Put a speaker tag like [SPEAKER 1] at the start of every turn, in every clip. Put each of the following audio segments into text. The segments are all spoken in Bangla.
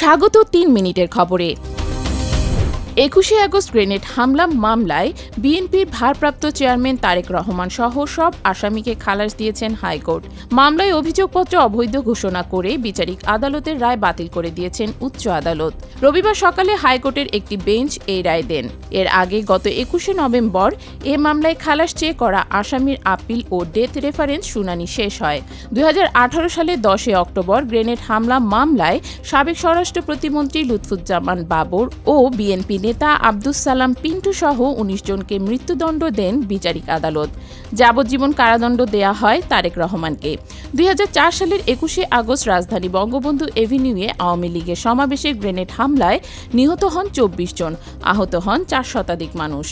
[SPEAKER 1] স্বাগত ৩ মিনিটের খবরে। ২১শে আগস্ট গ্রেনেড হামলা মামলায় বিএনপির ভারপ্রাপ্ত চেয়ারম্যান তারেক রহমান সহ সব আসামিকে খালাস দিয়েছেন হাইকোর্ট। মামলায় অভিযোগপত্র অবৈধ ঘোষণা করে বিচারিক আদালতের রায় বাতিল করে দিয়েছেন উচ্চ আদালত। রবিবার সকালে হাইকোর্টের একটি বেঞ্চ এই রায় দেন। এর আগে গত ২১শে নভেম্বর এ মামলায় খালাস চেয়ে করা আসামির আপিল ও ডেথ রেফারেন্স শুনানি শেষ হয়। ২০১৮ সালে ১০ অক্টোবর গ্রেনেড হামলা মামলায় সাবেক স্বরাষ্ট্র প্রতিমন্ত্রী লুৎফুজ্জামান বাবর ও বিএনপি নেতা আব্দুস সালাম পিন্টু সহ ১৯ জনকে মৃত্যুদণ্ড দেন বিচারিক আদালত। যাবজ্জীবন কারাদণ্ড দেয়া হয় তারেক রহমানকে। ২০০৪ সালের ২১শে আগস্ট রাজধানী বঙ্গবন্ধু এভিনিউয়ে আওয়ামী লীগের সমাবেশে গ্রেনেড হামলায় নিহত হন ২৪ জন, আহত হন ৪ শতাধিক মানুষ।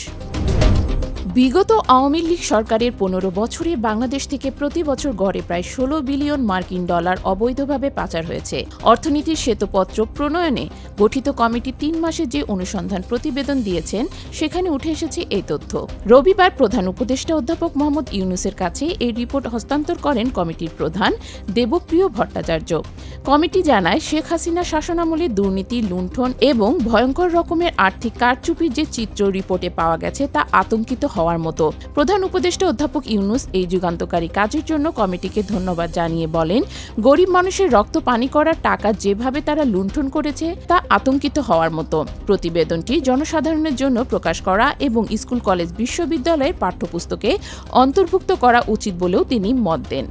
[SPEAKER 1] বিগত আওয়ামী লীগ সরকারের ১৫ বছরে বাংলাদেশ থেকে প্রতি বছর গড়ে প্রায় ১৬ বিলিয়ন মার্কিন ডলার অবৈধভাবে পাচার হয়েছে। অর্থনীতির শ্বেতপত্র প্রণয়নে গঠিত কমিটি ৩ মাসে যে অনুসন্ধান প্রতিবেদন দিয়েছেন সেখানে উঠে এসেছে এই তথ্য। রবিবার প্রধান উপদেষ্টা অধ্যাপক মোহাম্মদ ইউনূসের কাছে এই রিপোর্ট হস্তান্তর করেন কমিটির প্রধান দেবপ্রিয় ভট্টাচার্য। কমিটি জানায়, শেখ হাসিনা শাসনামলে দুর্নীতি, লুণ্ঠন এবং ভয়ঙ্কর রকমের আর্থিক কারচুপির যে চিত্র রিপোর্টে পাওয়া গেছে তা আতঙ্কিত হওয়ার মতো। প্রধান উপদেষ্টা অধ্যাপক ইউনূস এই যুগান্তকারী কাজের জন্য কমিটিকে ধন্যবাদ জানিয়ে বলেন, গরিব মানুষের রক্ত পানি করার টাকা যেভাবে তারা লুণ্ঠন করেছে তা আতঙ্কিত হওয়ার মতো। প্রতিবেদনটি জনসাধারণের জন্য প্রকাশ করা এবং স্কুল, কলেজ, বিশ্ববিদ্যালয়ের পাঠ্যপুস্তকে অন্তর্ভুক্ত করা উচিত বলেও তিনি মত দেন।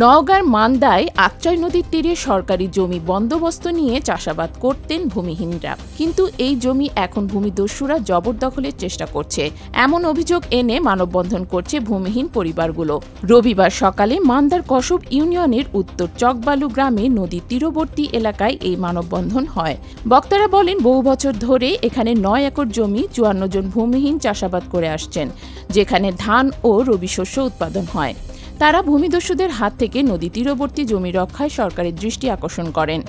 [SPEAKER 1] নওগাঁর মান্দায় আত্রাই নদীর তীরে সরকারি জমি বন্দোবস্ত নিয়ে চাষাবাদ করতেন ভূমিহীনরা, কিন্তু এই জমি এখন ভূমিদস্যুরা জবরদখলের চেষ্টা করছে, এমন অভিযোগ এনে মানববন্ধন করছে ভূমিহীন পরিবারগুলো। রবিবার সকালে মান্দার কসব ইউনিয়নের উত্তর চকবালু গ্রামে নদীর তীরবর্তী এলাকায় এই মানববন্ধন হয়। বক্তারা বলেন, বহু বছর ধরে এখানে ৯ একর জমি ৫৪ জন ভূমিহীন চাষাবাদ করে আসছেন, যেখানে ধান ও রবি শস্য উৎপাদন হয়। তারা ভূমিদস্যুদের হাত থেকে নদী তীরবর্তী জমি রক্ষায় সরকারের দৃষ্টি আকর্ষণ করেন।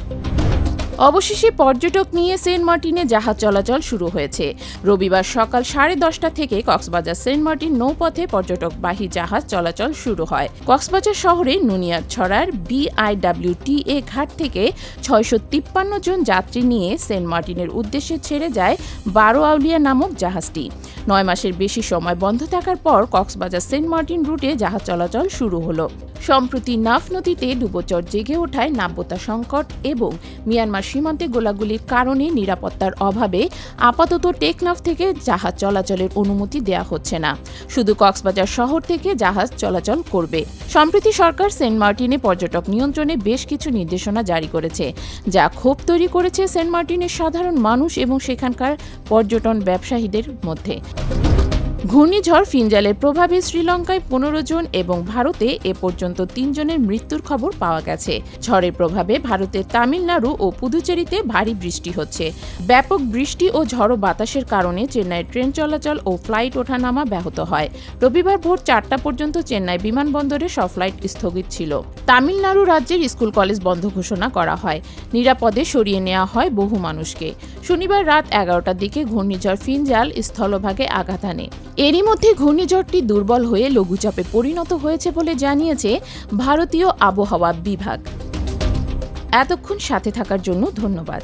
[SPEAKER 1] অবশেষে পর্যটক নিয়ে সেন্ট মার্টিনে জাহাজ চলাচল শুরু হয়েছে। রবিবার সকাল 10:30 থেকে কক্সবাজার সেন্ট মার্টিন নৌপথে পর্যটকবাহী জাহাজ চলাচল শুরু হয়। কক্সবাজার শহরে নুনিয়ারছড়ার BIWTA ঘাট থেকে ৬৫৩ জন যাত্রী নিয়ে সেন্ট মার্টিনের উদ্দেশ্যে ছেড়ে যায় ১২ আউলিয়া নামক জাহাজটি। ৯ মাসের বেশি সময় বন্ধ থাকার পর কক্সবাজার সেন্ট মার্টিন রুটে জাহাজ চলাচল শুরু হলো। সম্প্রতি নাফ নদীতে ডুবোচর জেগে ওঠায় নাব্যতা সংকট এবং মিয়ানমার সীমান্তে গোলাগুলির কারণে নিরাপত্তার অভাবে আপাতত টেকনাফ থেকে জাহাজ চলাচলের অনুমতি দেয়া হচ্ছে না। শুধু কক্সবাজার শহর থেকে জাহাজ চলাচল করবে। সম্প্রতি সরকার সেন্ট মার্টিনে পর্যটক নিয়ন্ত্রণে বেশ কিছু নির্দেশনা জারি করেছে, যা ক্ষোভ তৈরি করেছে সেন্ট মার্টিনের সাধারণ মানুষ এবং সেখানকার পর্যটন ব্যবসায়ীদের মধ্যে। ঘূর্ণিঝড় ফিনজালের প্রভাবে শ্রীলঙ্কায় ১৫ জন এবং ভারতে এ পর্যন্ত ৩ জনের মৃত্যুর খবর পাওয়া গেছে। ঝড়ের প্রভাবে ভারতের তামিলনাড়ু ও পুদুচেরিতে ভারী বৃষ্টি হচ্ছে। ব্যাপক বৃষ্টি ও ঝড়ো বাতাসের কারণে চেন্নাইয়ের ট্রেন চলাচল ও ফ্লাইট ওঠানামা ব্যাহত হয়। রবিবার ভোর ৪টা পর্যন্ত চেন্নাই বিমানবন্দরে সব ফ্লাইট স্থগিত ছিল। তামিলনাড়ু রাজ্যের স্কুল, কলেজ বন্ধ ঘোষণা করা হয়। নিরাপদে সরিয়ে নেওয়া হয় বহু মানুষকে। শনিবার রাত 11টার দিকে ঘূর্ণিঝড় ফিনজাল স্থলভাগে আঘাত হানে। এরই মধ্যে ঘূর্ণিঝড়টি দুর্বল হয়ে লঘুচাপে পরিণত হয়েছে বলে জানিয়েছে ভারতীয় আবহাওয়া বিভাগ। এতক্ষণ সাথে থাকার জন্য ধন্যবাদ।